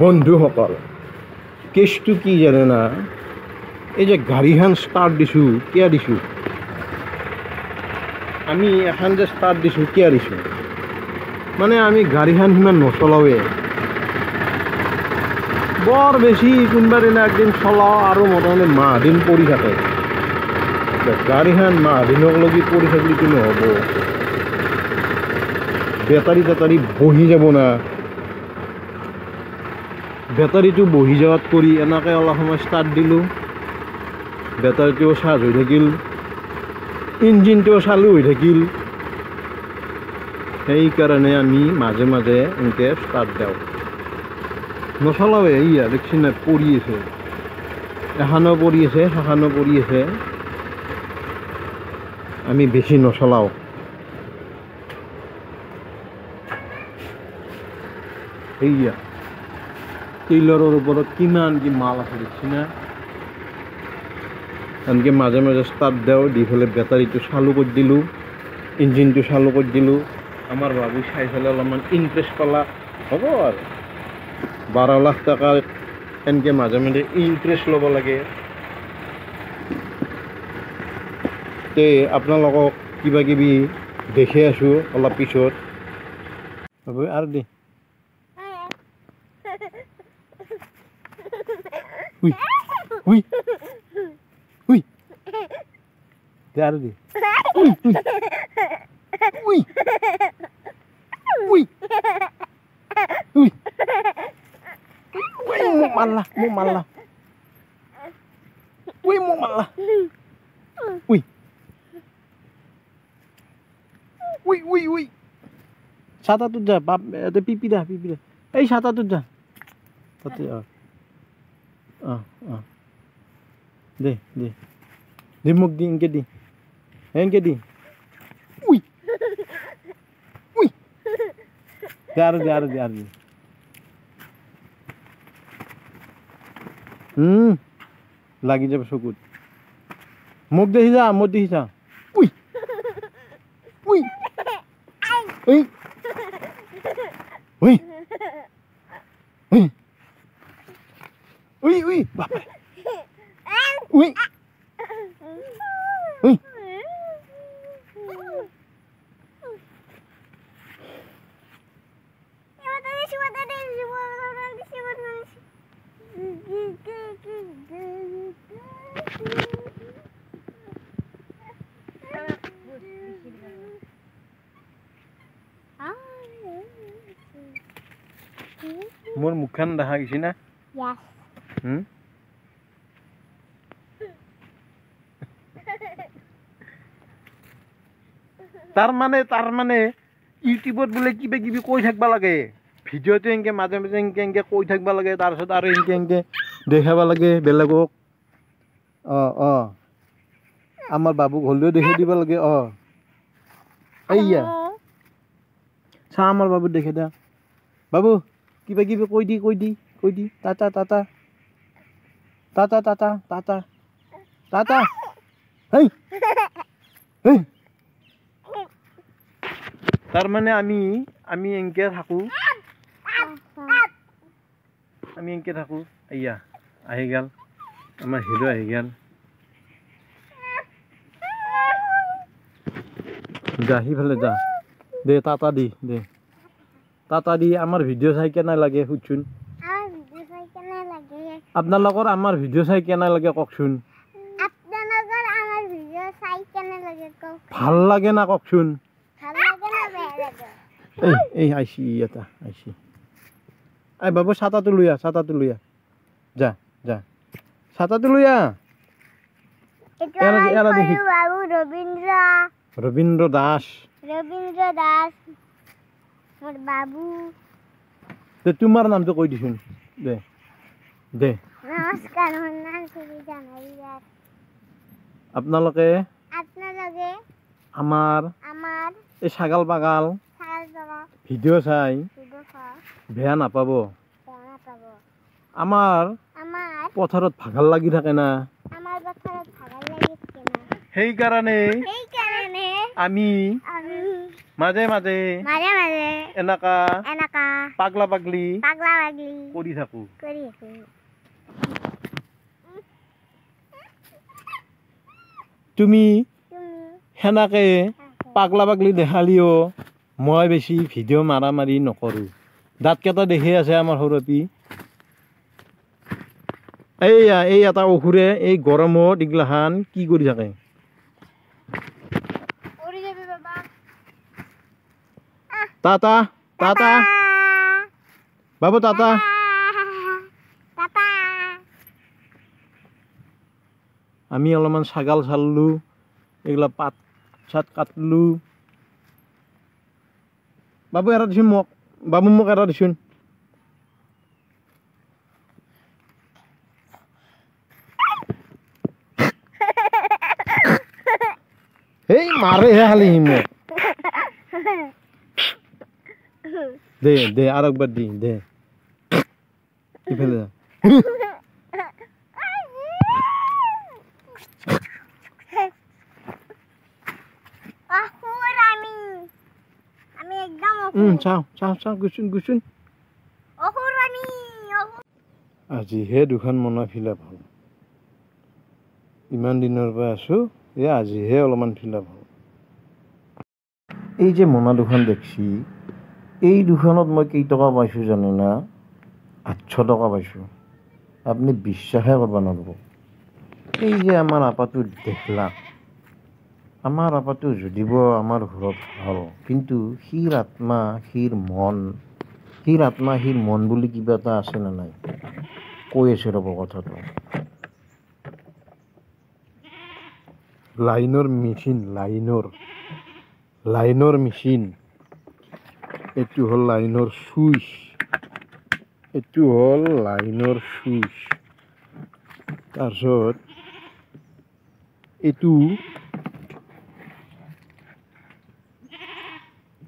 বন্ধুসকল কেছটো কি জানে না এই যে গাড়ীখন ষ্টাৰ্ট দিছোঁ কিয় দিছোঁ আমি এখন যে ষ্টাৰ্ট দিছোঁ কিয় দিছোঁ মানে আমি গাড়ীখন সিমান নচলাওঁৱে বৰ বেছি কোনোবা দিনা একদিন চলাওঁ আৰু মোটামুটি মাহ দিন পৰি থাকে গাড়ীখন মাহ দিনকলৈকে পৰি থাকিলেতো নহ'ব বেটাৰী বহি যাব না বেটাৰীটো বহি যোৱাত কৰি এনেকৈ অলপ সময় ষ্টাৰ্ট দিলোঁ বেটাৰীটোও চাৰ্জ হৈ থাকিল ইঞ্জিনটোও চালু হৈ থাকিল সেইকাৰণে আমি মাজে মাজে এনেকৈ ষ্টাৰ্ট দিওঁ নচলাওঁৱে এইয়া দেখছি নাই পৰি আছে এখানো পৰি আছে সেইখানো পৰি আছে আমি বেছি নচলাওঁ এইয়া টেইলাৰৰ ওপৰত কিমান কি মাল আছে দেখছি না এনেকৈ মাজে মাজে ষ্টাৰ্ট দিওঁ দি পেলাই বেটাৰীটো চালু কৰি দিলোঁ ইঞ্জিনটো চালু কৰি দিলোঁ আমাৰ বাবু চাই পেলাই অলপমান ইণ্টাৰেষ্ট পালা হ'ব আৰু 12 লাখ টকা এনেকৈ মাজে মাজে ইণ্টাৰেষ্ট ল'ব লাগে তে আপোনালোকক কিবা কিবি দেখি আছোঁ অলপ পিছত হ'ব আৰু দে উই দে আৰু দে উই মোক মাৰলা উই ছাতাটোত যা বাপ পিপি দা এই ছাতাটোত যা তাতে দে মোক দি এনেকৈ দি উই দে আৰু লাগি যাব চকুত মোক দেখি যা উই বাপৰে উই মোৰ মুখখন দেখা গৈছে না তাৰ মানে ইউটিউবত বোলে কিবা কিবি কৈ থাকিব লাগে ভিডিঅ'টো এনেকৈ মাজে মাজে এনেকৈ কৈ থাকিব লাগে তাৰপিছত আৰু এনেকৈ দেখাব লাগে বেলেগক আমাৰ বাবুক হ'লেও দেখাই দিব লাগে এইয়া চা আমাৰ বাবুক দেখাই দা বাবু কিবা কিবি কৈ দি টাটা হেই তাৰমানে আমি এনেকৈ থাকোঁ এইয়া আহি গ'ল আমাৰ হিৰো আহি গ'ল যা সিফালে যা দে টাটা দি আমাৰ ভিডিঅ' চাই কেনে লাগে সুধচোন আপোনালোকৰ আমাৰ ভিডিঅ' চাই কেনে লাগে কওকচোন ভাল লাগে না কওকচোন এই আইছি এই বাবু ছাতাটো লৈ আহ যা ছাতাটো লৈ আহ ৰবীন্দ্ৰ দাস বাবু তোমাৰ নামটো কৈ দিছোন দে নমস্কাৰ আপোনালোকে আমাৰ এই ছাগাল বাগাল ভিডিঅ' চাই বেয়া নাপাব আমাৰ পথাৰত ভাগৰ লাগি থাকে না সেইকাৰণে আমি মাজে মাজে এনেকা পাগলা পাগলি পাগলা পাগলি কৰি থাকো কৰি আছো তুমি তুমি সেনাকে পাগলা পাগলি দেখালিও মই বেছি ভিডিঅ' মাৰা মাৰি নকৰোঁ দাঁতকেইটা দেখি আছে আমাৰ সৰুপি এইয়া এই এটা অসুৰে এই গৰমত এইগিলাখান কি কৰি থাকে উৰি যাবি বাবা টাটা টাটা বাবু টাটা টাটা আমি অলপমান ছাগাল চাললোঁ এইগিলা পাত চাত কাটলোঁ বাবু এটা দিছোন মোক বাবু মোক এটা দিছোন এই মাৰেহে খালি সি মোক দে দে আৰু একবাৰ দি দে ইফালে যা অসুৰ আমি একদম চাওঁ চাওঁ চাওঁ গুচোন গুচোন অসুৰ আমি আজিহে দুখন মনা ফিলাপ হ'ল ইমান দিনৰ পৰা আছোঁ এই আজিহে অলপমান ফিলাপ হ'ল এই যে মোনা দুখন দেখছি এই দুখনত মই কেইটকা পাইছোঁ জানো না 800 টকা পাইছোঁ আপুনি বিশ্বাসে কৰিব নোৱাৰিব এই যে আমাৰ আপাটো দেখলা আমাৰ আপাটো যদিব আমাৰ ঘৰত ভাল কিন্তু সিৰ আত্মা সিৰ মন বুলি কিবা এটা আছে নে নাই কৈ আছে ৰ'ব কথাটো লাইনৰ মেচিন এইটো হ'ল লাইনৰ চুইচ তাৰপিছত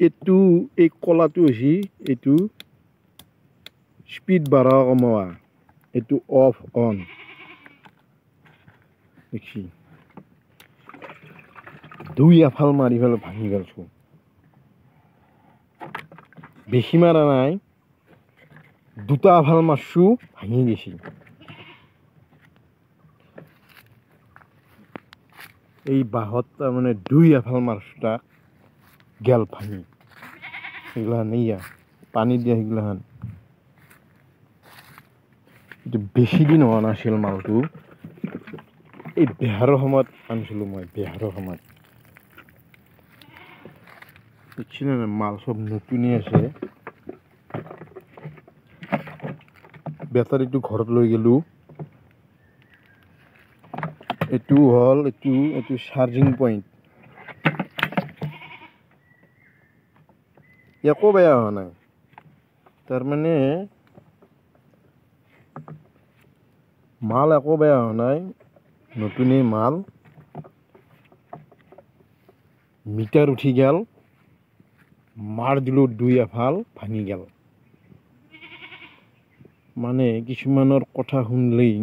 এইটো এই কলাটো হৈছে এইটো স্পীড বাঢ়া কমোৱা এইটো অফ অন দেখছি দুই এফাল মাৰি পেলাই ভাঙি পেলাইছোঁ বেছি মাৰা নাই দুটা এফাল মাৰছোঁ ভাঙি গৈছি এই বাঁহত তাৰমানে দুই এফাল মাৰছোঁ তাক গেল ভাঙি সেইগিলাখান এইয়া পানী দিয়া সেইগিলাখান এইটো বেছি দিন হোৱা নাছিল মালটো এই বিহাৰৰ সময়ত আনিছিলোঁ মই বিহাৰৰ সময়ত দেখিছিলে না মাল চব নতুনেই আছে বেটাৰীটো ঘৰত লৈ গ'লোঁ এইটো হ'ল এইটো চাৰ্জিং পইণ্ট একো বেয়া হোৱা নাই তাৰমানে মাল একো বেয়া হোৱা নাই নতুনেই মাল মিটাৰ উঠি গেল মাৰ দিলোঁ দুই এফাল ভাঙি গেল মানে কিছুমানৰ কথা শুনলেই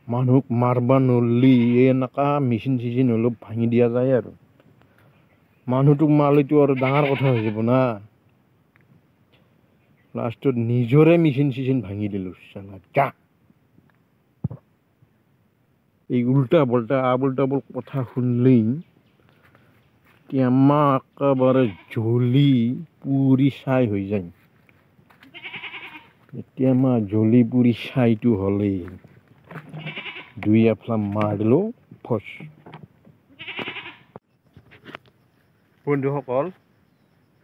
মানুহক মাৰবা নৰলি এনেকা মেচিন চিচিন অলপ ভাঙি দিয়া যায় আৰু মানুহটোক মাৰিলেতো আৰু ডাঙৰ কথা হৈ যাব না লাষ্টত নিজৰে মেচিন চিচিন ভাঙি দিলোঁ চালা গা এই উল্টা বল্টা আবল তাবল কথা শুনলেই টেমা একেবাৰে জ্বলি পুৰি ছাই হৈ যায় টেমা জ্বলি পুৰি ছাইটো হ'লেই দুই এফলা মাৰ দিলোঁ ফচ বন্ধুসকল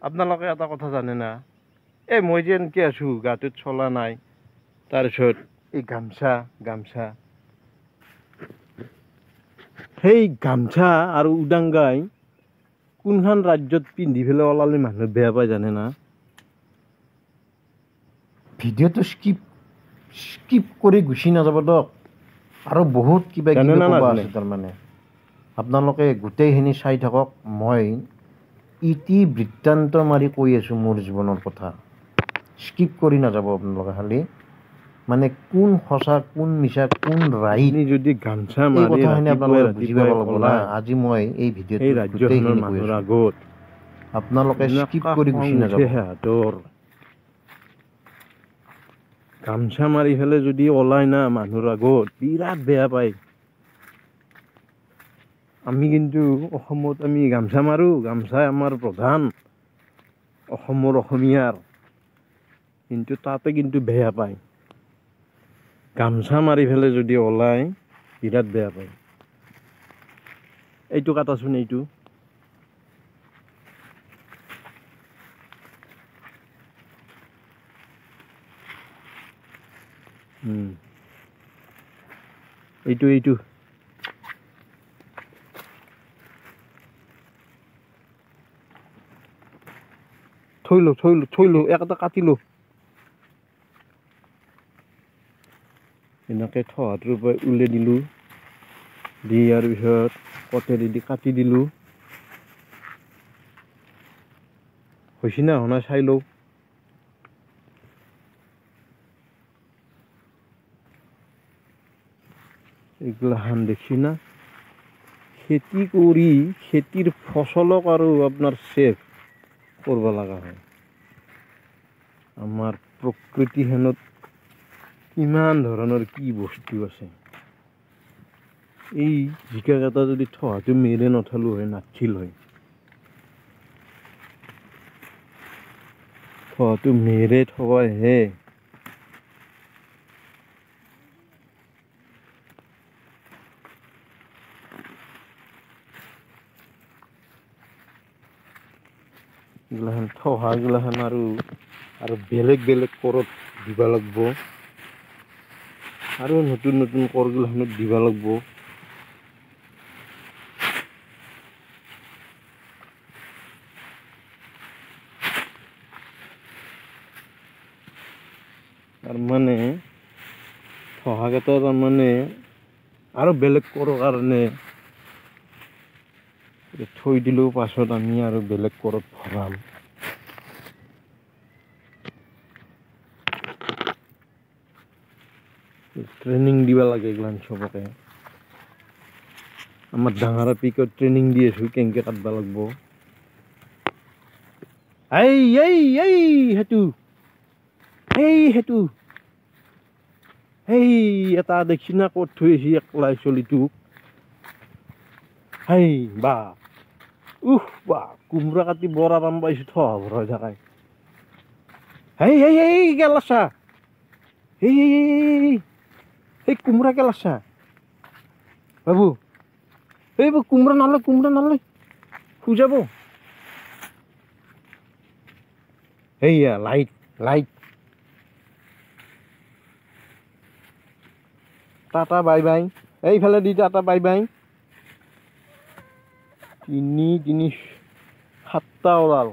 আপোনালোকে এটা কথা জানে না এই মই যে এনেকৈ আছোঁ গাটোত চলা নাই তাৰপিছত এই গামছা সেই গামছা আৰু উদাংগাই কোনখন ৰাজ্যত পিন্ধি পেলাই ওলালে মানুহে বেয়া পায় জানে না ভিডিঅ'টো স্কিপ কৰি গুচি নাযাব দিয়ক আৰু বহুত কিবা কিবি ক'ব আছে তাৰমানে আপোনালোকে গোটেইখিনি চাই থাকক মই ইতি বৃত্তান্ত মাৰি কৈ আছোঁ মোৰ জীৱনৰ কথা স্কিপ কৰি নাযাব আপোনালোকে খালি মানে কোন সঁচা কোন মিছা কোন ৰাইট যদি গামছা মাৰি কথাখিনি আপোনালোকে বুজি পাব লাগিব না আজি মই এই ভিডিঅ'টো গোটেইখিনি কৈ আছোঁ আগত আপোনালোকে স্কিপ কৰি গুচি নাযাব। সিহঁতৰ গামছা মাৰি ফেলে যদি ওলাই না মানুহৰ আগত বিৰাট বেয়া পায়। আমি কিন্তু অসমত আমি গামছা মাৰো, গামছাই আমাৰ প্ৰধান অসমীয়াৰ, কিন্তু তাতে কিন্তু বেয়া পায়। গামছা মাৰি ফেলে যদি ওলাই বিৰাট বেয়া পায়। এইটো কাটাচোন, এইটো এইটো থৈ লো একটা কাটিলো। এনেকে থহাটোৰ পৰা উলিয়াই দিলোঁ, দি ইয়াৰ পিছত কটাৰী দি কাটি দিলোঁ। হৈছে না হোৱা নাই চাই লওঁ। এইগিলাখান দেখছি না, খেতি কৰি খেতিৰ ফচলক আৰু আপোনাৰ ছেভ কৰিব লগা হয়। আমাৰ প্ৰকৃতিখনত কিমান ধৰণৰ কি বস্তু আছে। এই জিকাকেইটা যদি থহাটো মেৰে নথলো হয়, নাথিল হয়। থহাটো মেৰে থবাইহে এইগিলাখান থহাগিলাখান আৰু বেলেগ কৰত দিবা লাগব, আৰু নতুন কৰগিলাখানত দিবা লাগব। তাৰমানে থহাকেইটা তাৰমানে আৰু বেলেগ কৰৰ কাৰণে থৈ দিলেও পাছত আমি আৰু বেলেগ কৰত ভৰাম। ট্ৰেইনিং দিবা লাগে এইগিলান চবকে। আমাৰ ডাঙৰ পিকত ট্ৰেইনিং দি আছো কেনেকে কাটবা লাগব। সেই এটা দেখছি না ক'ত থৈ আছি একলাই চলিটোক। বা কোমৰা কাটি বৰ আৰাম পাইছো থহা ভৰাই থাকাই। গেলাছা এই কোমৰা গেলাছা বাবু, কোমৰা নালয় খুজাব। এইয়া লাইট টাটা বাই বাই, এইফালে দি টাটা বাই বাই। 3 7টা ওলাল।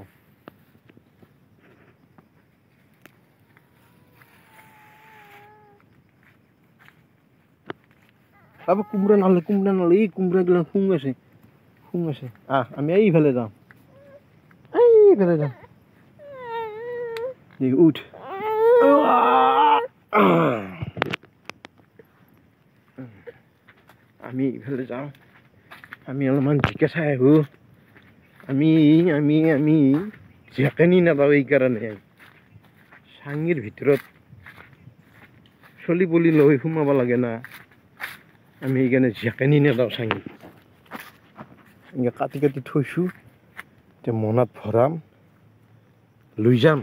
কোমৰা নালয়, এই কোমৰা গিলা শুং আছে। আমি এইফালে যাওঁ, উঠ। আমি এইফালে যাওঁ, আমি অলপমান জিকা চাই আহোঁ। আমি জেকেনি নাপাওঁ, এইকাৰণে চাঙিৰ ভিতৰত চলি পলি লৈ সোমাব লাগে না। আমি সেইকাৰণে জেকেনি নেদাওঁ চাঙি। এনেকৈ কাটি থৈছোঁ, এতিয়া মনাত ভৰাম, লৈ যাম।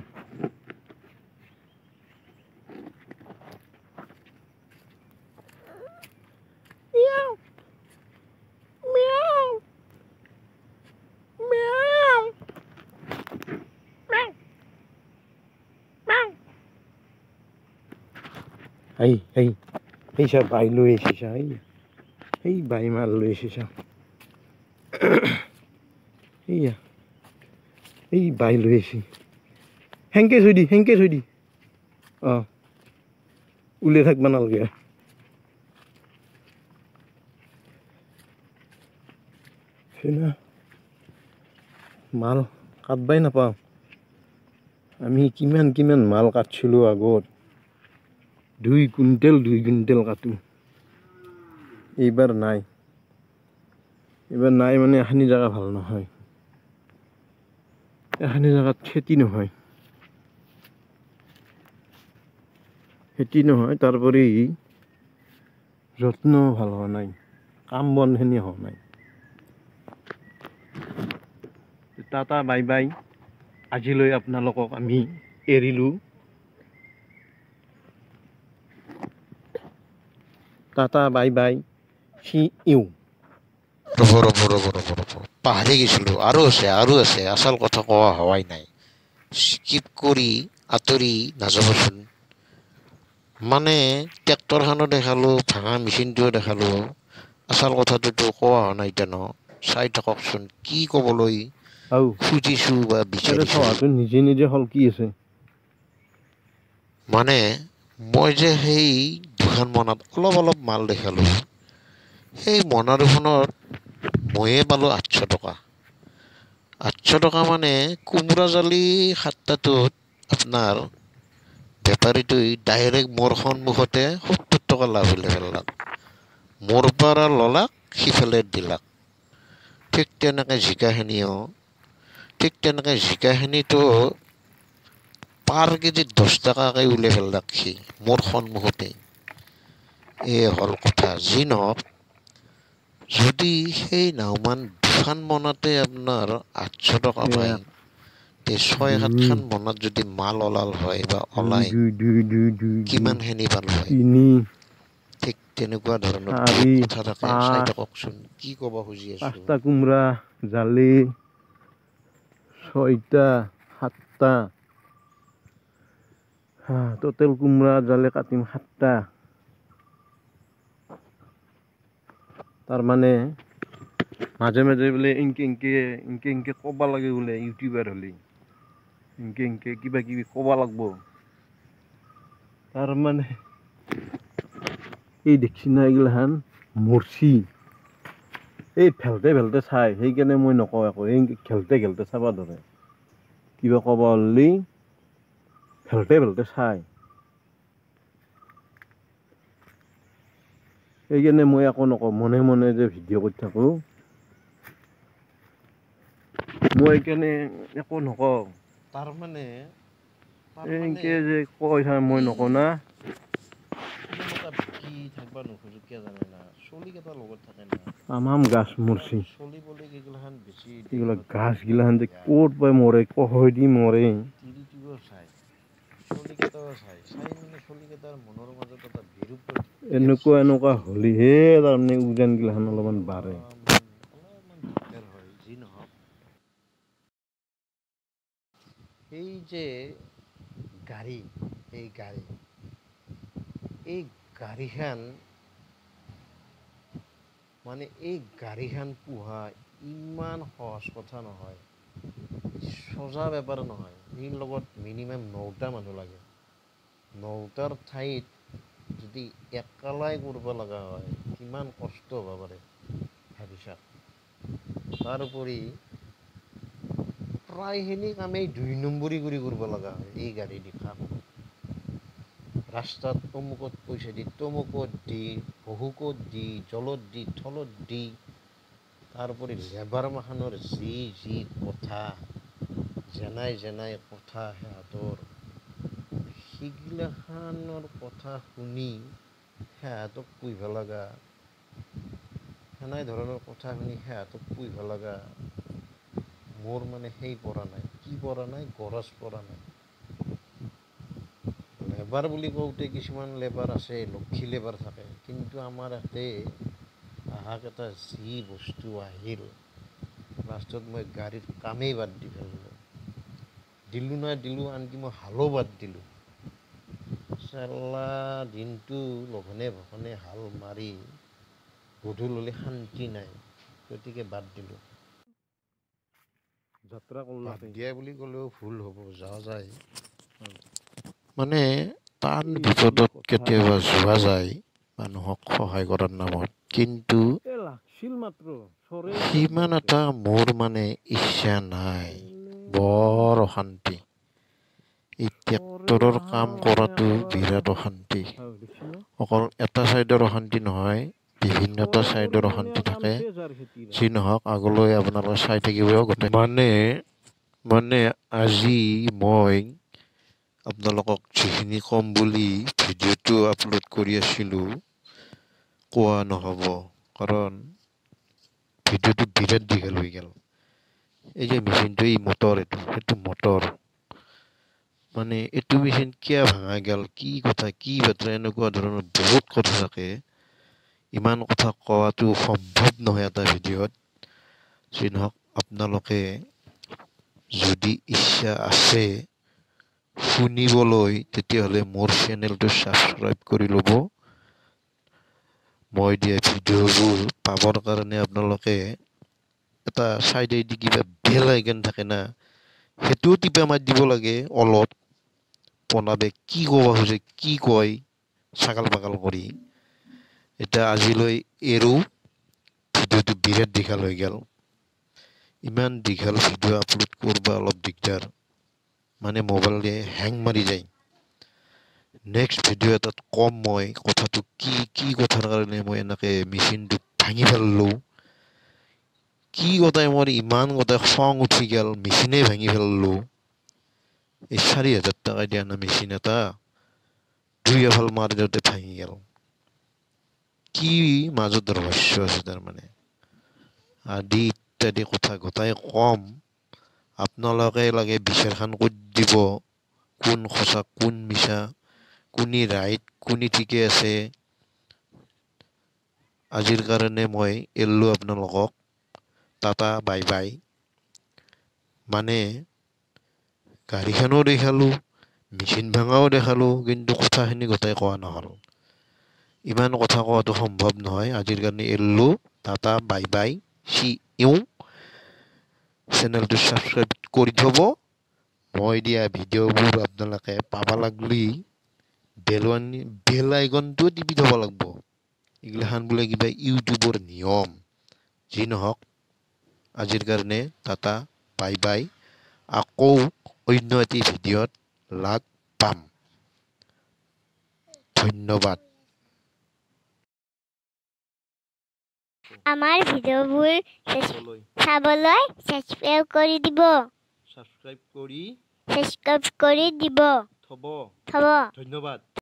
এই চা বাই লৈ আহিছে চা, এই বাই মাল লৈ আহিছে চা। এই বাই লৈ আহিছে। হেংকে থৈ দি উলিয়াই থাকবা নালগে। মাল কাটবাই নাপাওঁ। আমি কিমান মাল কাটছিলোঁ আগত, 2 কুইণ্টেল কাটো। এইবাৰ নাই মানে এখানি জেগা ভাল নহয়। এখানে জায়গাত খেতি নহয়, তারপরে যত্ন ভাল হোৱা নাই, কাম বনখিনি হোৱা নাই। টাটা বাই বাই, আজিলৈ আপোনালোকক আমি এৰিলোঁ। টাটা বাই বাই, সি ইউ। ৰ'ব পাহৰি গৈছিলোঁ। আৰু আছে আচল কথা কোৱা হোৱাই নাই। স্কিপ কৰি আঁতৰি নাযাবচোন। মানে ট্ৰেক্টৰখনো দেখালোঁ, ভাঙা মেচিনটোও দেখালোঁ, আচল কথাটোতো কোৱা হোৱা নাই এতিয়া ন। চাই থাককচোন কি ক'বলৈ আও খুজিছোঁ বা এইটো বিচাৰিছোঁ। থোৱাটো নিজে নিজে হলকি আছে। মানে মই যে সেই দুখন মনাত অলপ মাল দেখালোঁ, সেই মনা দুখনত ময়ে পালোঁ 800 টকা। 800 টকা মানে কোমোৰা জালি 7টাটোত আপোনাৰ বেপাৰীটোৱে ডাইৰেক্ট মোৰ সন্মুখতে 70 টকা লাভ হ'লে পেলাক। মোৰ পৰা ল'লাক, সিফালে দিলাক। ঠিক তেনেকৈ জিকাখিনিতো পাৰ কেজিত 10 টকাকৈ উলিয়াই পেলাক সি মোৰ সন্মুখতে। এই হ'ল কথা। যি নহওক, যদি সেই নাওমান দুখন মনাতে আপোনাৰ 800 টকা পায়, তে 6-7খন মনাত যদি মাল ওলাল হয় বা ওলাই, কিমানখিনি পাল হয়। ঠিক তেনেকুৱা ধৰণৰ বহুত কথা থাকে। চাই থাককচোন কি ক'ব খুজি আছোঁ। 5টা কোমৰা জালি, 6টা 7টা, টোটেল কোমৰা জালে কাটিম 7টা। তাৰমানে মাজে মাজে বোলে ইনকে ক'ব লাগে বোলে, ইউটিউবাৰ হ'লে ইনকে কিবা কিবি ক'ব লাগব। তাৰমানে এই দেখছি না এইগিলাখান মৰচি, এই ভেলতে চাই, সেইকাৰণে মই নকওঁ একো। এই ঘেলতে চাবা ধৰে, কিবা ক'ব হ'লে ভেলতে চাই, সেইকাৰণে মই একো নকওঁ। মনে মনে যে ভিডিঅ' কৰি থাকোঁ, মই সেইকাৰণে একো নকওঁ। তাৰমানে এনেকে যে কয় থাক, মই নকওঁ না। থাকিব নোখোজো কিয় জানে না, চলিকেইটাৰ লগত থাকে না। তামাম গাছ মৰছি। চলিবলৈ এইগিলাখান বেছি এইগিলা গাছ গিলাখান যে ক'ত পাই মৰে, কহয়দি মৰে। তিৰিটোও চাই, চলিকেইটাও চাই মানে চলিকেইটাৰ মনৰ মাজত এটা বিৰূপ এনেকুৱা হ'লেহে তাৰমানে ওজন গিলাখান অলপমান বাঢ়ে। অলপমান দিগদাৰ হয়। যি নহওক, এই যে এই গাড়ীখান মানে পোহা ইমান সহজ কথা নহয়, সোজা বেপাৰ নহয়। ইয়াৰ লগত মিনিমাম 9টা মানুহ লাগে। 9টাৰ ঠাইত যদি একালাই কৰিব লগা হয়, কিমান কষ্ট হ'ব পাৰে ভাবি চাওক। তাৰোপৰি প্ৰায়খিনি কামেই 2 নম্বৰী কৰি কৰিব লগা হয় এই গাড়ী দি কাম। ৰাস্তাত অমুকত পইচা দি, তমুকত দি, বহুকত দি, জলত দি, থলত দি, তাৰোপৰি লেবাৰ মাখানৰ যি কথা, যেনাই কথা সিহঁতৰ, সেইগিলাখানৰ কথা শুনি সিহঁতক পুহিব লগা, সেনে ধৰণৰ কথা শুনি সিহঁতক পুহিব লগা মোৰ মানে সেই পৰা নাই, কি পৰা নাই, গৰজ পৰা নাই। লেবাৰ বুলি কওঁতে কিছুমান লেবাৰ আছে, লক্ষী লেবাৰ থাকে, কিন্তু আমাৰ ইয়াতে আহাকেইটা যি বস্তু আহিল, লাষ্টত মই গাড়ীৰ কামেই বাদ দি পেলালোঁ। দিলোঁ, আনকি মই হালো বাদ দিলোঁ। চালা দিনটো লঘনে ভঘনে হাল মাৰি গধূলি শান্তি নাই, গতিকে বাদ দিলোঁ। যাত্ৰা বাদ দিয়া বুলি ক'লেও ভুল হ'ব, যোৱা যায়। মানে টান বিপদত কেতিয়াবা যোৱা যায় মানুহক সহায় কৰাৰ নামত, কিন্তু সিমান এটা মোৰ মানে ইচ্ছা নাই। বৰ অশান্তি। এই ট্ৰেক্টৰৰ কাম কৰাটো বিৰাট অশান্তি। অকল এটা চাইডৰ অশান্তি নহয়, বিভিন্নটা চাইডৰ অশান্তি থাকে। যি নহওক, আগলৈ আপোনালোকে চাই থাকিব গোটেই। মানে মানে আজি মই আপোনালোকক যিখিনি ক'ম বুলি ভিডিঅ'টো আপলোড কৰি আছিলোঁ কোৱা নহ'ব, কাৰণ ভিডিঅ'টো বিৰাট দীঘল হৈ গ'ল। এই যে মেচিনটো, এই মটৰ, সেইটো মটৰ। মানে এইটো মেচিন কিয় ভাঙা গ'ল, কি কথা, কি বাতৰা, এনেকুৱা ধৰণৰ বহুত কথা থাকে। ইমান কথা কোৱাটো সম্ভৱ নহয় এটা ভিডিঅ'ত। যি নহওক, আপোনালোকে যদি ইচ্ছা আছে শুনিবলৈ, তেতিয়াহ'লে মোৰ চেনেলটো ছাবস্ক্ৰাইব কৰি ল'ব। মই দিয়া ভিডিঅ'বোৰ পাবৰ কাৰণে আপোনালোকে এটা চাইডেদি কিবা বেল আইকন থাকে না, সেইটোও টিপা মাৰি দিব লাগে। অলপ পনাবে কি ক'ব খোজে, কি কয় ছাগাল পাগাল কৰি। এতিয়া আজিলৈ এৰো, ভিডিঅ'টো বিৰাট দীঘল হৈ গ'ল। ইমান দীঘল ভিডিঅ' আপলোড কৰিব অলপ দিগদাৰ, মানে মোবাইলে হেং মাৰি যায়। নেক্সট ভিডিঅ' এটাত কম মই কথাটো কি কথাৰ কাৰণে মই এনেকৈ মেচিনটো ভাঙি পেলালোঁ, কি কথাই মোৰ ইমান গোটেই খং উঠি গ'ল, মেচিনেই ভাঙি পেলালোঁ। এই 4,000 টকা দিয়া না মেচিন এটা, দুই এফাল মাৰি দিওঁতে ভাঙি গ'ল। কি মাজত ৰহস্য আছে তাৰমানে, আদি ইত্যাদি কথা গোটাই কম। আপোনালোকে লাগে বিচাৰখান কৰি দিব, কোন সঁচা কোন মিছা, কোনে ৰাইট কোনে ঠিকে আছে। আজিৰ কাৰণে মই এৰিলোঁ আপোনালোকক, টাটা বাই বাই। মানে গাড়ীখনো দেখালোঁ, মেচিন ভাঙাও দেখালোঁ, কিন্তু কথাখিনি গোটাই কোৱা নহ'ল। ইমান কথা কোৱাটো সম্ভৱ নহয়। আজিৰ কাৰণে এৰিলোঁ, tata bye bye, see you. চেনেলটো ছাবস্ক্ৰাইব কৰি থ'ব। মই দিয়া ভিডিঅ'বোৰ আপোনালোকে পাব লাগলি বেল আইকনটো টিপি থ'ব লাগিব। এইগিলাখান বোলে কিবা ইউটিউবৰ নিয়ম। যি নহওক, আজিৰ কাৰণে টাটা বাই বাই। আকৌ অন্য এটি ভিডিঅ'ত লগ পাম। ধন্যবাদ। আমাৰ ভিডিঅ'বোৰ চাবলৈ ছাবস্ক্ৰাইব কৰি দিব। ছাবস্ক্ৰাইব কৰি ছাবস্ক্ৰাইব কৰি দিব। থ'ব। থ'ব। ধন্যবাদ।